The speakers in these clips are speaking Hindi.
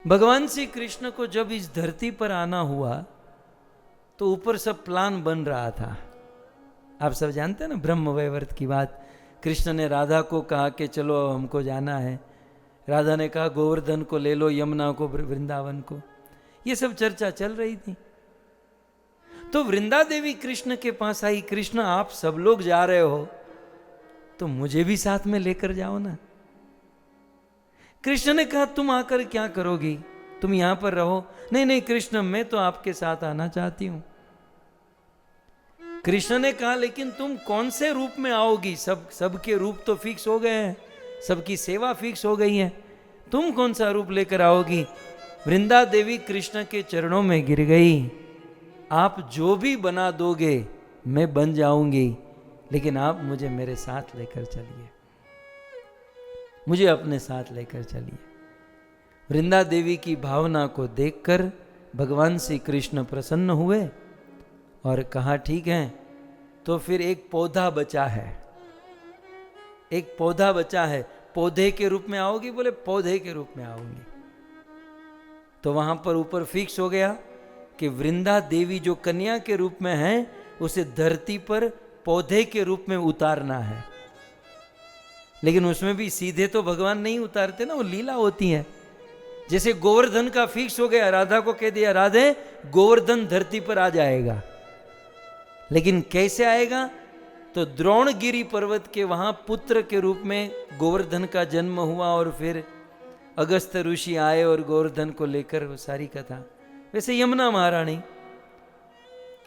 भगवान श्री कृष्ण को जब इस धरती पर आना हुआ तो ऊपर सब प्लान बन रहा था। आप सब जानते हैं ना ब्रह्म वैवर्त की बात। कृष्ण ने राधा को कहा कि चलो हमको जाना है। राधा ने कहा गोवर्धन को ले लो, यमुना को, वृंदावन को। ये सब चर्चा चल रही थी। तो वृंदा देवी कृष्ण के पास आई, कृष्ण आप सब लोग जा रहे हो तो मुझे भी साथ में लेकर जाओ ना। कृष्ण ने कहा तुम आकर क्या करोगी, तुम यहां पर रहो। नहीं नहीं कृष्ण, मैं तो आपके साथ आना चाहती हूं। कृष्ण ने कहा लेकिन तुम कौन से रूप में आओगी, सबके रूप तो फिक्स हो गए हैं, सबकी सेवा फिक्स हो गई है, तुम कौन सा रूप लेकर आओगी। वृंदा देवी कृष्ण के चरणों में गिर गई। आप जो भी बना दोगे मैं बन जाऊंगी, लेकिन आप मुझे मेरे साथ लेकर चलिए, मुझे अपने साथ लेकर चलिए। वृंदा देवी की भावना को देखकर भगवान श्री कृष्ण प्रसन्न हुए और कहा ठीक है, तो फिर एक पौधा बचा है, एक पौधा बचा है, पौधे के रूप में आओगी। बोले पौधे के रूप में आऊंगी। तो वहां पर ऊपर फिक्स हो गया कि वृंदा देवी जो कन्या के रूप में है उसे धरती पर पौधे के रूप में उतारना है। लेकिन उसमें भी सीधे तो भगवान नहीं उतारते ना, वो लीला होती है। जैसे गोवर्धन का फिक्स हो गया, राधा को कह दिया राधे गोवर्धन धरती पर आ जाएगा, लेकिन कैसे आएगा, तो द्रोणगिरी पर्वत के वहां पुत्र के रूप में गोवर्धन का जन्म हुआ और फिर अगस्त ऋषि आए और गोवर्धन को लेकर वो सारी कथा। वैसे यमुना महारानी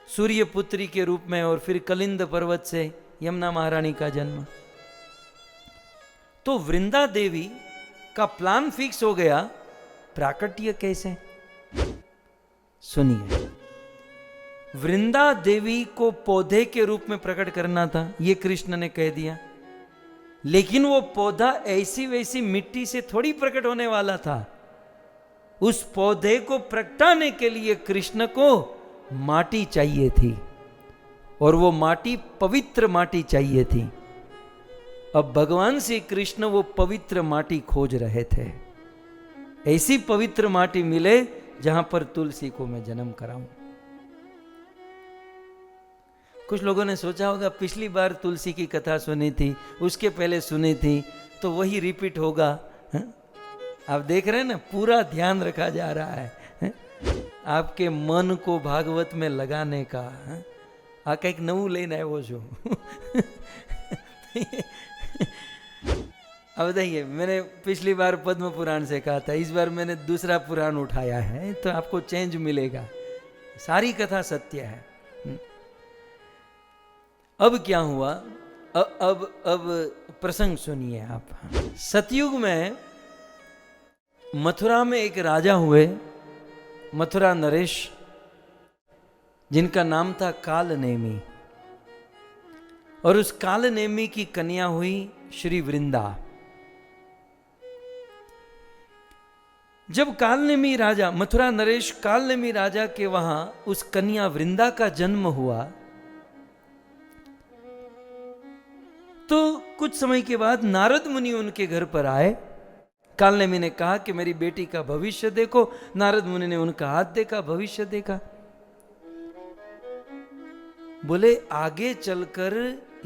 सूर्य पुत्री के रूप में और फिर कलिंद पर्वत से यमुना महारानी का जन्म। तो वृंदा देवी का प्लान फिक्स हो गया, प्राकट्य कैसे, सुनिए। वृंदा देवी को पौधे के रूप में प्रकट करना था, ये कृष्ण ने कह दिया, लेकिन वो पौधा ऐसी वैसी मिट्टी से थोड़ी प्रकट होने वाला था। उस पौधे को प्रकटाने के लिए कृष्ण को माटी चाहिए थी, और वो माटी पवित्र माटी चाहिए थी। अब भगवान श्री कृष्ण वो पवित्र माटी खोज रहे थे, ऐसी पवित्र माटी मिले जहां पर तुलसी को मैं जन्म कराऊं। कुछ लोगों ने सोचा होगा पिछली बार तुलसी की कथा सुनी थी, उसके पहले सुनी थी, तो वही रिपीट होगा। आप देख रहे हैं ना, पूरा ध्यान रखा जा रहा है आपके मन को भागवत में लगाने का। आ કંઈક નવું લઈને આવ્યો છું। अब बताइए, मैंने पिछली बार पद्म पुराण से कहा था, इस बार मैंने दूसरा पुराण उठाया है, तो आपको चेंज मिलेगा। सारी कथा सत्य है। अब क्या हुआ, अब प्रसंग सुनिए आप। सतयुग में मथुरा में एक राजा हुए, मथुरा नरेश, जिनका नाम था कालनेमी, और उस कालनेमी की कन्या हुई श्री वृंदा। जब कालनेमी राजा, मथुरा नरेश कालनेमी राजा के वहां उस कन्या वृंदा का जन्म हुआ, तो कुछ समय के बाद नारद मुनि उनके घर पर आए। कालनेमी ने कहा कि मेरी बेटी का भविष्य देखो। नारद मुनि ने उनका हाथ देखा, भविष्य देखा। बोले आगे चलकर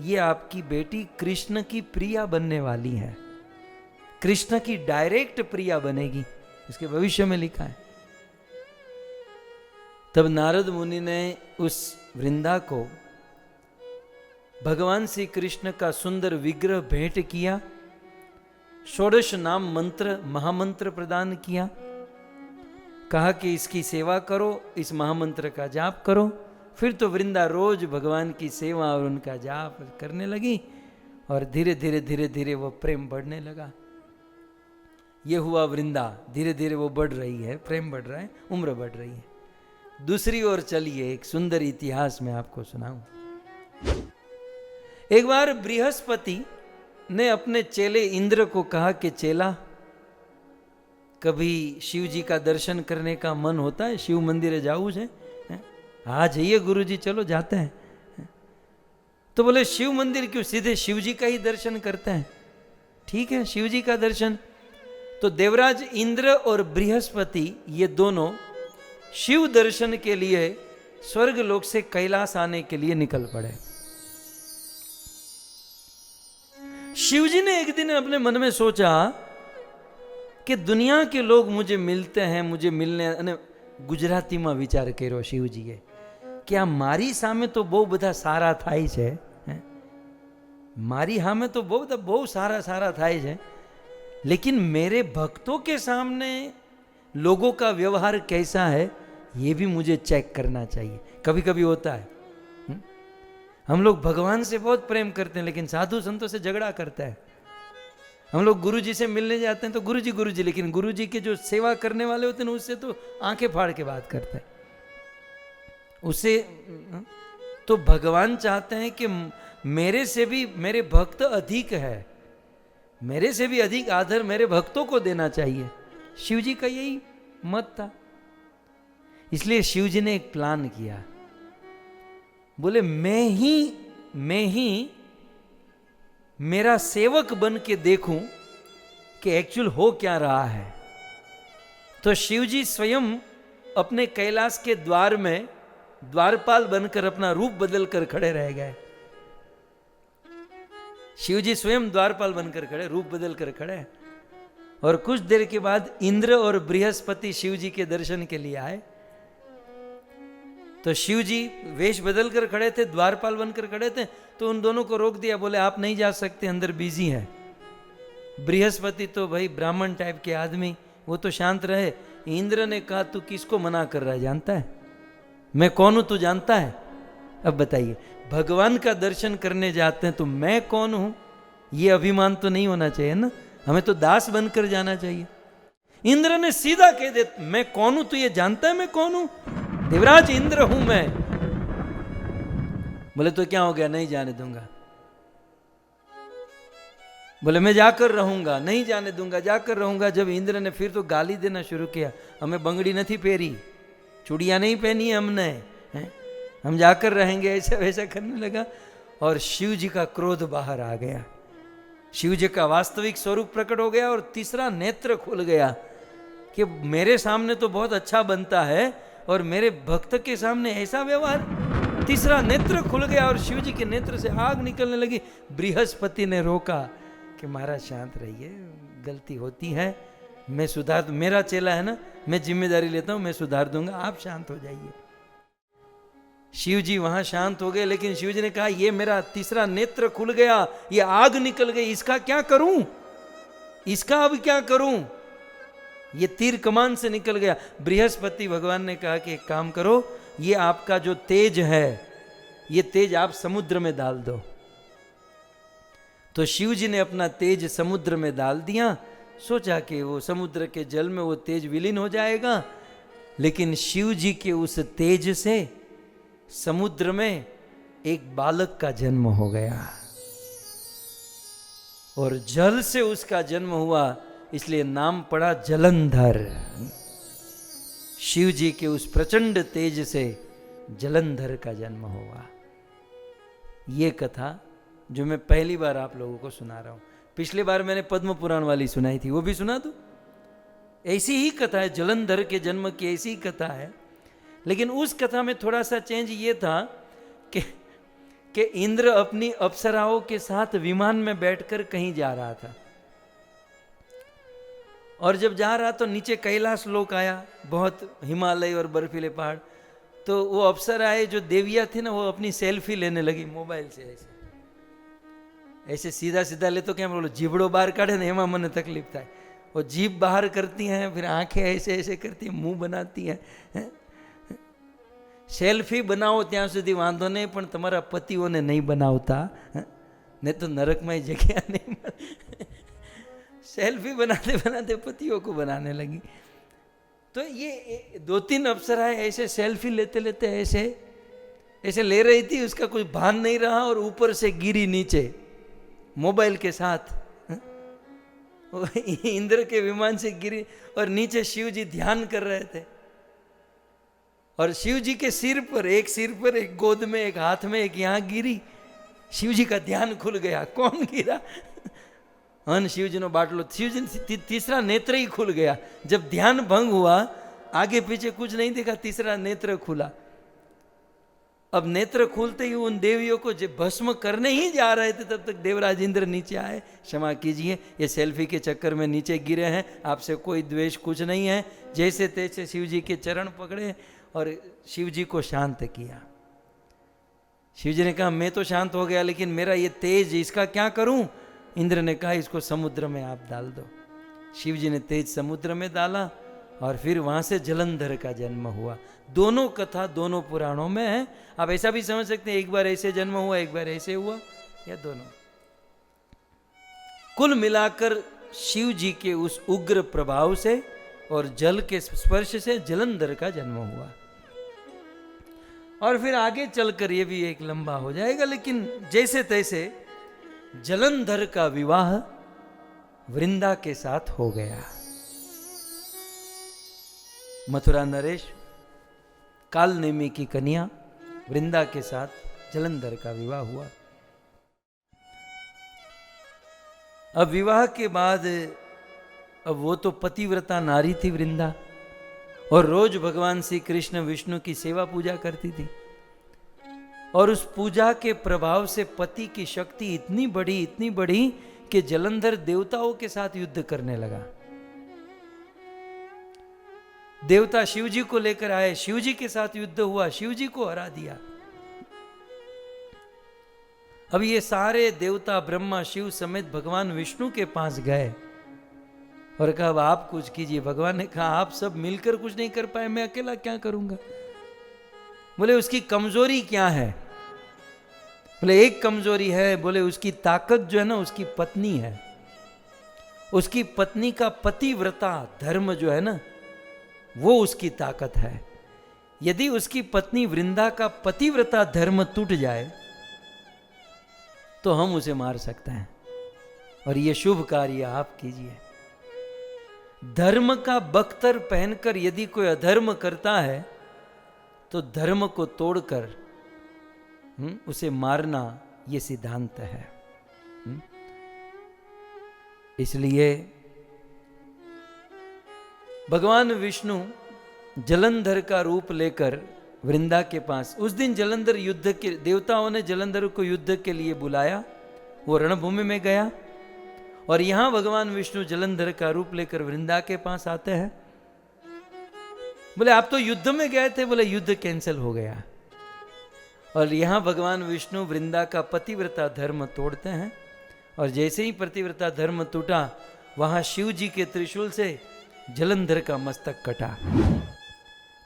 ये आपकी बेटी कृष्ण की प्रिया बनने वाली है, कृष्ण की डायरेक्ट प्रिया बनेगी, इसके भविष्य में लिखा है। तब नारद मुनि ने उस वृंदा को भगवान श्री कृष्ण का सुंदर विग्रह भेंट किया, षोडश नाम मंत्र, महामंत्र प्रदान किया, कहा कि इसकी सेवा करो, इस महामंत्र का जाप करो। फिर तो वृंदा रोज भगवान की सेवा और उनका जाप करने लगी, और धीरे धीरे धीरे धीरे वो प्रेम बढ़ने लगा। ये हुआ वृंदा, धीरे धीरे वो बढ़ रही है, प्रेम बढ़ रहा है, उम्र बढ़ रही है। दूसरी ओर चलिए, एक सुंदर इतिहास में आपको सुनाऊं। एक बार बृहस्पति ने अपने चेले इंद्र को कहा कि चेला, कभी शिव जी का दर्शन करने का मन होता है, शिव मंदिर जाऊँ है? हाँ जाइए गुरुजी, चलो जाते हैं। तो बोले शिव मंदिर क्यों, सीधे शिव जी का ही दर्शन करते हैं। ठीक है, शिव जी का दर्शन। तो देवराज इंद्र और बृहस्पति ये दोनों शिव दर्शन के लिए स्वर्ग लोक से कैलाश आने के लिए निकल पड़े। शिव जी ने एक दिन अपने मन में सोचा कि दुनिया के लोग मुझे मिलते हैं, मुझे मिलने અને ગુજરાતીમાં વિચાર કર્યો શિવજીએ કે આ મારી સામે તો બહુ બધા સારા થાય છે, મારી સામે તો બહુ સારા થાય છે, लेकिन मेरे भक्तों के सामने लोगों का व्यवहार कैसा है ये भी मुझे चेक करना चाहिए। कभी कभी होता है हम लोग भगवान से बहुत प्रेम करते हैं लेकिन साधु संतों से झगड़ा करता है। हम लोग गुरु जी से मिलने जाते हैं तो गुरु जी, लेकिन गुरु जी के जो सेवा करने वाले होते हैं उससे तो आंखें फाड़ के बात करता है उससे। तो भगवान चाहते हैं कि मेरे से भी मेरे भक्त अधिक है, मेरे से भी अधिक आदर मेरे भक्तों को देना चाहिए। शिव जी का यही मत था। इसलिए शिव जी ने एक प्लान किया, बोले मैं ही मेरा सेवक बन के देखूं कि एक्चुअल हो क्या रहा है। तो शिव जी स्वयं अपने कैलाश के द्वार में द्वारपाल बनकर अपना रूप बदल कर खड़े रह गए। शिव जी स्वयं द्वारपाल बनकर खड़े, रूप बदल कर खड़े। और कुछ देर के बाद इंद्र और बृहस्पति शिव जी के दर्शन के लिए आए। तो शिव जी वेश बदल कर खड़े थे, द्वारपाल बनकर खड़े थे, तो उन दोनों को रोक दिया, बोले आप नहीं जा सकते, अंदर बिजी है। बृहस्पति तो भाई ब्राह्मण टाइप के आदमी, वो तो शांत रहे। इंद्र ने कहा तू किसको मना कर रहा है, जानता है मैं कौन हूं, तू जानता है? अब बताइए, भगवान का दर्शन करने जाते हैं तो मैं कौन हूं, ये अभिमान तो नहीं होना चाहिए ना, हमें तो दास बनकर जाना चाहिए। इंद्र ने सीधा कह दे मैं कौन हूं, तू ये जानता है मैं कौन हूं? देवराज इंद्र हूं मैं। बोले तो क्या हो गया, नहीं जाने दूंगा। बोले मैं जाकर रहूंगा, नहीं जाने दूंगा, जाकर रहूंगा। जब इंद्र ने फिर तो गाली देना शुरू किया, हमें बंगड़ी नहीं पेरी, चूड़ियां नहीं पहनी हमने, हम जाकर रहेंगे, ऐसा वैसा करने लगा। और शिव जी का क्रोध बाहर आ गया, शिव जी का वास्तविक स्वरूप प्रकट हो गया और तीसरा नेत्र खुल गया कि मेरे सामने तो बहुत अच्छा बनता है और मेरे भक्त के सामने ऐसा व्यवहार। तीसरा नेत्र खुल गया और शिव जी के नेत्र से आग निकलने लगी। बृहस्पति ने रोका कि महाराज शांत रहिए, गलती होती है, मैं सुधार, मेरा चेला है ना, मैं जिम्मेदारी लेता हूं, मैं सुधार दूंगा, आप शांत हो जाइए। शिव जी वहां शांत हो गए, लेकिन शिव जी ने कहा ये मेरा तीसरा नेत्र खुल गया, ये आग निकल गई, इसका क्या करूं, इसका अब क्या करूं? ये तीर कमान से निकल गया। बृहस्पति भगवान ने कहा कि एक काम करो, ये आपका जो तेज है, ये तेज आप समुद्र में डाल दो। तो शिव जी ने अपना तेज समुद्र में डाल दिया, सोचा कि वो समुद्र के जल में वो तेज विलीन हो जाएगा। लेकिन शिव जी के उस तेज से समुद्र में एक बालक का जन्म हो गया और जल से उसका जन्म हुआ, इसलिए नाम पड़ा जलंधर। शिव जी के उस प्रचंड तेज से जलंधर का जन्म हुआ। ये कथा जो मैं पहली बार आप लोगों को सुना रहा हूं, पिछली बार मैंने पद्म पुराण वाली सुनाई थी, वो भी सुना दूं? ऐसी ही कथा है, जलंधर के जन्म की ऐसी ही कथा है। लेकिन उस कथा में थोड़ा सा चेंज ये था कि इंद्र अपनी अप्सराओं के साथ विमान में बैठकर कहीं जा रहा था और जब जा रहा तो नीचे कैलाश लोक आया, बहुत हिमालय और बर्फीले पहाड़। तो वो अप्सराएं जो देवियां थी ना, वो अपनी सेल्फी लेने लगी मोबाइल से, ऐसे सीधा सीधा ले तो क्या बोलो, जीभड़ो बाहर काढ़े ना, एमा मने तकलीफ थाय। वो जीभ बाहर करती हैं, फिर आंखें ऐसे ऐसे करती हैं, मुंह बनाती हैं। सेल्फी बनाओ ત્યાં સુધી વાંધો નહીં, પણ તમારા પતિઓને નહીં બનાવતા, नहीं तो नरक में जगह नहीं। सेल्फी बनाते बनाते पतियों को बनाने लगी। तो ये दो तीन अप्सराएं ऐसे सेल्फी लेते लेते ऐसे ऐसे ले रही थी, उसका कोई भान नहीं रहा और ऊपर से गिरी नीचे मोबाइल के साथ। इंद्र के विमान से गिरी और नीचे शिव जी ध्यान कर रहे थे और शिव जी के सिर पर एक गोद में, एक हाथ में, एक यहाँ गिरी। शिव जी का ध्यान खुल गया, कौन गिरा? अन शिव जी नो बाटलो, शिव जी तीसरा नेत्र ही खुल गया। जब ध्यान भंग हुआ, आगे पीछे कुछ नहीं देखा, तीसरा नेत्र खुला। अब नेत्र खुलते ही उन देवियों को जब भस्म करने ही जा रहे थे, तब तक देवराज इंद्र नीचे आए। क्षमा कीजिए, ये सेल्फी के चक्कर में नीचे गिरे हैं, आपसे कोई द्वेष कुछ नहीं है। जैसे तैसे शिव जी के चरण पकड़े और शिव जी को शांत किया। शिव जी ने कहा मैं तो शांत हो गया, लेकिन मेरा ये तेज, इसका क्या करूं? इंद्र ने कहा इसको समुद्र में आप डाल दो। शिव जी ने तेज समुद्र में डाला और फिर वहां से जलंधर का जन्म हुआ। दोनों कथा दोनों पुराणों में है। आप ऐसा भी समझ सकते हैं, एक बार ऐसे जन्म हुआ, एक बार ऐसे हुआ, या दोनों। कुल मिलाकर शिव जी के उस उग्र प्रभाव से और जल के स्पर्श से जलंधर का जन्म हुआ। और फिर आगे चलकर ये भी एक लंबा हो जाएगा, लेकिन जैसे तैसे जलंधर का विवाह वृंदा के साथ हो गया। मथुरा नरेश कालनेमी की कन्या वृंदा के साथ जलंधर का विवाह हुआ। अब विवाह के बाद, अब वो तो पतिव्रता नारी थी वृंदा, और रोज भगवान श्री कृष्ण विष्णु की सेवा पूजा करती थी। और उस पूजा के प्रभाव से पति की शक्ति इतनी बढ़ी कि जलंधर देवताओं के साथ युद्ध करने लगा। देवता शिव जी को लेकर आए, शिव जी के साथ युद्ध हुआ, शिव जी को हरा दिया। अब ये सारे देवता ब्रह्मा शिव समेत भगवान विष्णु के पास गए और कहा अब आप कुछ कीजिए। भगवान ने कहा आप सब मिलकर कुछ नहीं कर पाए, मैं अकेला क्या करूंगा? बोले उसकी कमजोरी क्या है? बोले एक कमजोरी है, बोले उसकी ताकत जो है ना, उसकी पत्नी है। उसकी पत्नी का पतिव्रता धर्म जो है ना, वो उसकी ताकत है। यदि उसकी पत्नी वृंदा का पतिव्रता धर्म टूट जाए तो हम उसे मार सकते हैं, और ये शुभ कार्य आप कीजिए। धर्म का बख्तर पहनकर यदि कोई अधर्म करता है तो धर्म को तोड़कर उसे मारना, ये सिद्धांत है। इसलिए भगवान विष्णु जलंधर का रूप लेकर वृंदा के पास, उस दिन जलंधर युद्ध के, देवताओं ने जलंधर को युद्ध के लिए बुलाया। वो रणभूमि में गया और यहां भगवान विष्णु जलंधर का रूप लेकर वृंदा के पास आते हैं। बोले आप तो युद्ध में गए थे। बोले युद्ध कैंसिल हो गया। और यहां भगवान विष्णु वृंदा का पतिव्रता धर्म तोड़ते हैं, और जैसे ही पतिव्रता धर्म टूटा, वहां शिव जी के त्रिशूल से जलंधर का मस्तक कटा,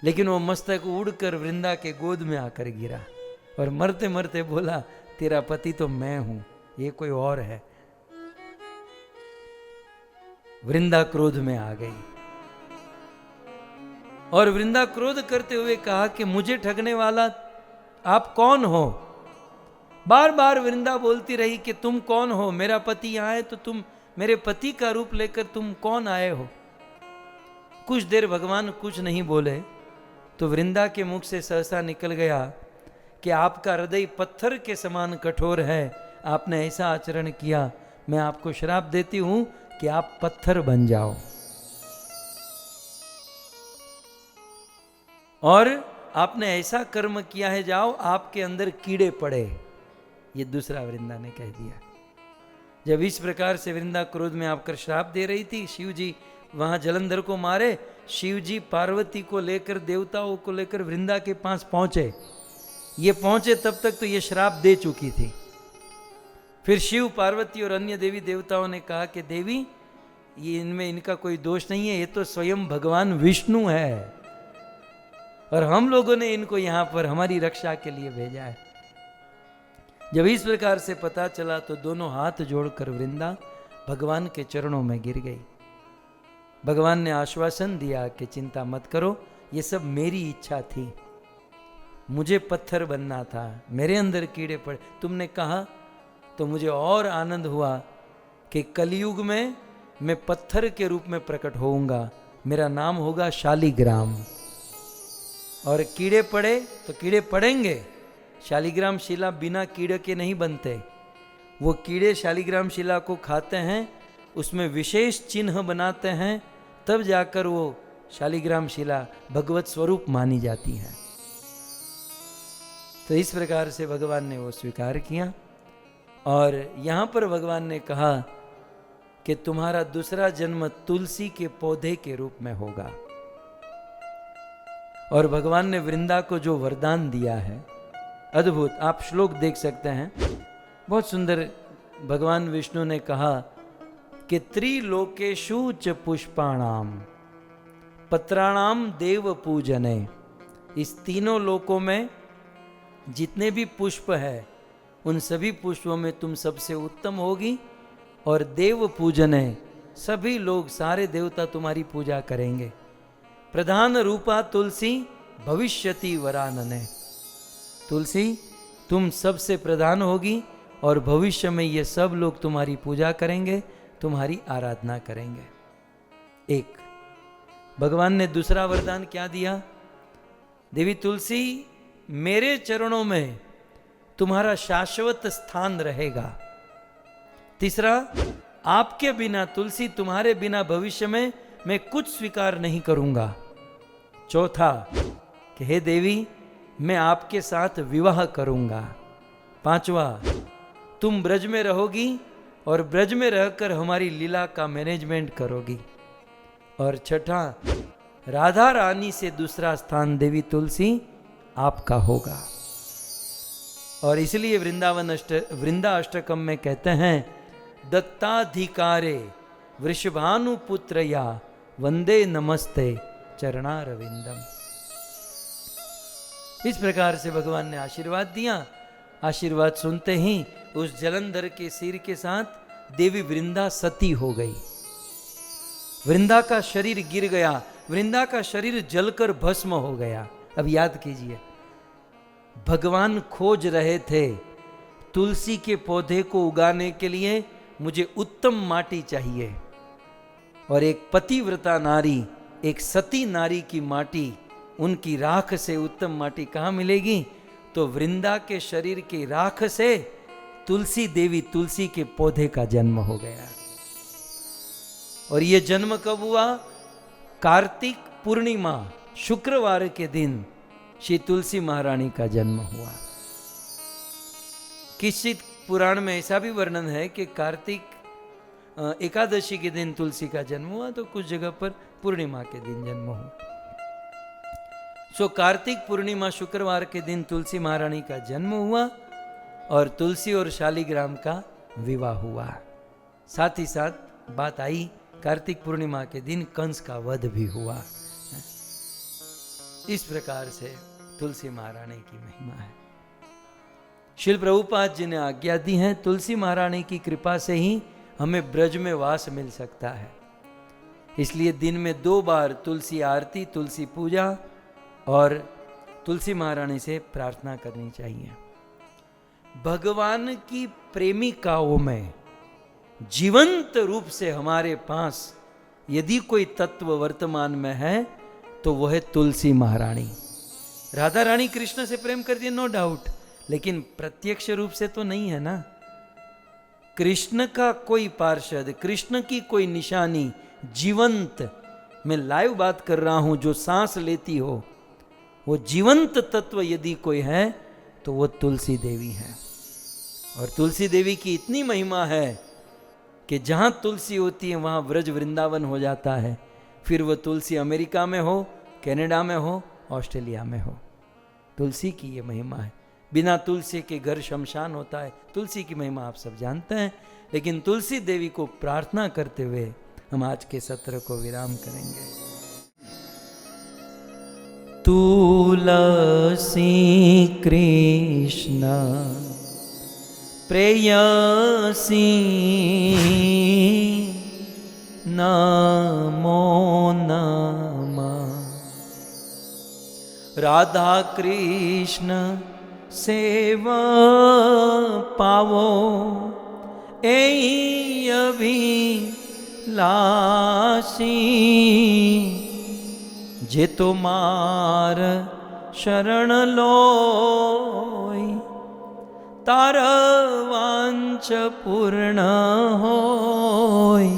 लेकिन वो मस्तक उड़कर वृंदा के गोद में आकर गिरा और मरते मरते बोला तेरा पति तो मैं हूं, ये कोई और है। वृंदा क्रोध में आ गई और वृंदा क्रोध करते हुए कहा कि मुझे ठगने वाला आप कौन हो? बार बार वृंदा बोलती रही कि तुम कौन हो? मेरा पति यहां है तो तुम मेरे पति का रूप लेकर तुम कौन आए हो? कुछ देर भगवान कुछ नहीं बोले तो वृंदा के मुख से सहसा निकल गया कि आपका हृदय पत्थर के समान कठोर है, आपने ऐसा आचरण किया, मैं आपको श्राप देती हूं कि आप पत्थर बन जाओ। और आपने ऐसा कर्म किया है, जाओ आपके अंदर कीड़े पड़े। ये दूसरा वृंदा ने कह दिया। जब इस प्रकार से वृंदा क्रोध में आकर श्राप दे रही थी, शिव जी वहां जलंधर को मारे। शिव जी पार्वती को लेकर, देवताओं को लेकर वृंदा के पास पहुंचे। ये पहुंचे तब तक तो ये श्राप दे चुकी थी। फिर शिव, पार्वती और अन्य देवी देवताओं ने कहा कि देवी, ये इनमें इनका कोई दोष नहीं है, ये तो स्वयं भगवान विष्णु है और हम लोगों ने इनको यहां पर हमारी रक्षा के लिए भेजा है। जब इस प्रकार से पता चला तो दोनों हाथ जोड़कर वृंदा भगवान के चरणों में गिर गई। भगवान ने आश्वासन दिया कि चिंता मत करो, ये सब मेरी इच्छा थी, मुझे पत्थर बनना था, मेरे अंदर कीड़े पड़े। तुमने कहा तो मुझे और आनंद हुआ कि कलयुग में मैं पत्थर के रूप में प्रकट होऊंगा, मेरा नाम होगा शालिग्राम। और कीड़े पड़े तो कीड़े पड़ेंगे, शालिग्राम शिला बिना कीड़े के नहीं बनते। वो कीड़े शालिग्राम शिला को खाते हैं उसमें विशेष चिन्ह बनाते हैं, तब जाकर वो शालिग्राम शिला भगवत स्वरूप मानी जाती है। तो इस प्रकार से भगवान ने वो स्वीकार किया। और यहाँ पर भगवान ने कहा कि तुम्हारा दूसरा जन्म तुलसी के पौधे के रूप में होगा। और भगवान ने वृंदा को जो वरदान दिया है, अद्भुत, आप श्लोक देख सकते हैं, बहुत सुंदर। भगवान विष्णु ने कहा कि त्रिलोकेषु च पुष्पाणाम पत्राणाम देव पूजने, इस तीनों लोकों में जितने भी पुष्प है उन सभी पुष्पों में तुम सबसे उत्तम होगी। और देव पूजन है, सभी लोग, सारे देवता तुम्हारी पूजा करेंगे। प्रधान रूपा तुलसी भविष्यति वरानने, तुलसी तुम सबसे प्रधान होगी और भविष्य में ये सब लोग तुम्हारी पूजा करेंगे, तुम्हारी आराधना करेंगे। एक भगवान ने दूसरा वरदान क्या दिया? देवी तुलसी, मेरे चरणों में तुम्हारा शाश्वत स्थान रहेगा। तीसरा, आपके बिना तुलसी, तुम्हारे बिना भविष्य में मैं कुछ स्वीकार नहीं करूंगा। चौथा कि हे देवी, मैं आपके साथ विवाह करूंगा। पांचवा, तुम ब्रज में रहोगी और ब्रज में रहकर हमारी लीला का मैनेजमेंट करोगी। और छठा, राधा रानी से दूसरा स्थान देवी तुलसी आपका होगा। और इसलिए वृंदा अष्टकम में कहते हैं, दत्ताधिकारे वृषभानुपुत्रया वंदे नमस्ते चरणारविंदम। इस प्रकार से भगवान ने आशीर्वाद दिया। आशीर्वाद सुनते ही उस जलंधर के सिर के साथ देवी वृंदा सती हो गई। वृंदा का शरीर गिर गया, वृंदा का शरीर जलकर भस्म हो गया। अब याद कीजिए, भगवान खोज रहे थे तुलसी के पौधे को उगाने के लिए मुझे उत्तम माटी चाहिए, और एक पतिव्रता नारी, एक सती नारी की माटी, उनकी राख से उत्तम माटी कहाँ मिलेगी? तो वृंदा के शरीर की राख से तुलसी देवी, तुलसी के पौधे का जन्म हो गया। और ये जन्म कब हुआ? कार्तिक पूर्णिमा शुक्रवार के दिन श्री तुलसी महारानी का जन्म हुआ। किसी पुराण में ऐसा भी वर्णन है कि कार्तिक एकादशी के दिन तुलसी का जन्म हुआ, तो कुछ जगह पर पूर्णिमा के दिन जन्म हुआ। सो कार्तिक पूर्णिमा शुक्रवार के दिन तुलसी महारानी का जन्म हुआ और तुलसी और शालिग्राम का विवाह हुआ। साथ ही साथ बात आई, कार्तिक पूर्णिमा के दिन कंस का वध भी हुआ। इस प्रकार से तुलसी महारानी की महिमा है। श्रील प्रभुपाद जी ने आज्ञा दी है, तुलसी महारानी की कृपा से ही हमें ब्रज में वास मिल सकता है। इसलिए दिन में 2 बार तुलसी आरती, तुलसी पूजा और तुलसी महारानी से प्रार्थना करनी चाहिए। भगवान की प्रेमिकाओं में जीवंत रूप से हमारे पास यदि कोई तत्व वर्तमान में है तो वह है तुलसी महारानी। राधा रानी कृष्ण से प्रेम करती है, नो डाउट, लेकिन प्रत्यक्ष रूप से तो नहीं है ना। कृष्ण का कोई पार्षद, कृष्ण की कोई निशानी जीवंत, मैं लाइव बात कर रहा हूं, जो सांस लेती हो, वो जीवंत तत्व यदि कोई है तो वो तुलसी देवी है। और तुलसी देवी की इतनी महिमा है कि जहां तुलसी होती है वहां ब्रज वृंदावन हो जाता है। फिर वो तुलसी अमेरिका में हो, कनाडा में हो, ऑस्ट्रेलिया में हो, तुलसी की ये महिमा है। बिना तुलसी के घर शमशान होता है। तुलसी की महिमा आप सब जानते हैं, लेकिन तुलसी देवी को प्रार्थना करते हुए हम आज के सत्र को विराम करेंगे। तुलसी कृष्ण प्रेयसी नमो नमः। राधा कृष्ण सेवा पावो एई अभिलाषी, जे तुम्हार शरण लोई તારા વાંછ પૂર્ણ હોય,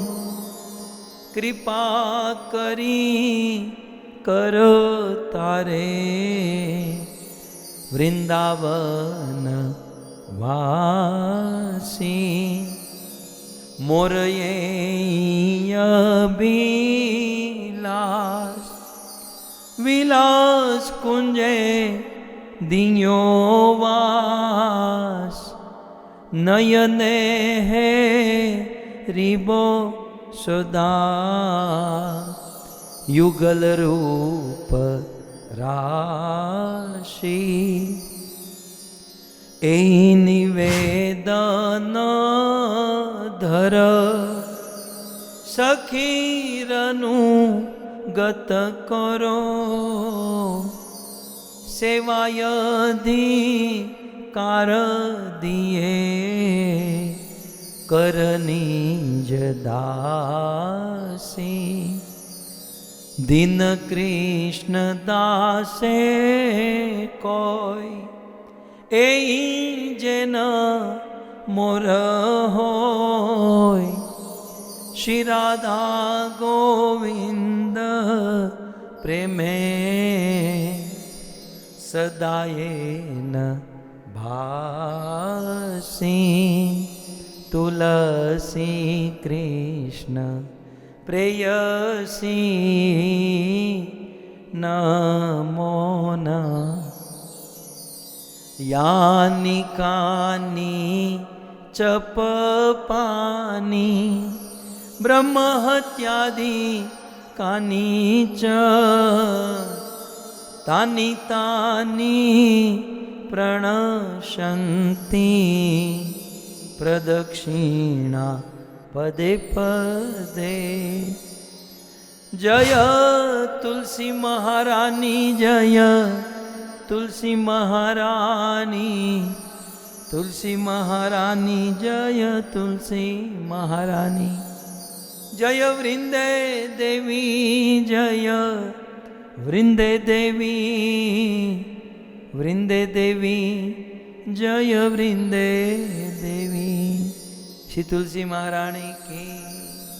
કૃપા કરી કર તારે વૃંદાવન વાસી. મોરયે અભિલાષ વિલાસ કુંજે દિયો વાસ. નયને હે રીબો સદા, યુગલ રૂપ રાશિ. એ નિવેદન ધર સખીરનું ગત કરો. સેવાયધિકાર દિયે કરની જદાસી. દિન કૃષ્ણ દાસે કોઈ એ જેન મોર હોય. શ્રી રાધા ગોવિંદ પ્રેમે સદાયેન ભાસી. તુલસી કૃષ્ણ પ્રેયસી નમો નમઃ. યાની કાની ચ પાપાની બ્રહ્મહત્યાદિ કાની ચ તાની તાની પ્રણશંતિ પ્રદક્ષિણા પદે પદે. જય તુલસી મહારાની જય તુલસી મહારાની. તુલસી મહારાની જય તુલસી મહારાની. જય વૃંદે દેવી જય વૃંદે દેવી. વૃંદે દેવી જય વૃંદે દેવી. શ્રી તુલસી મહારાણી કી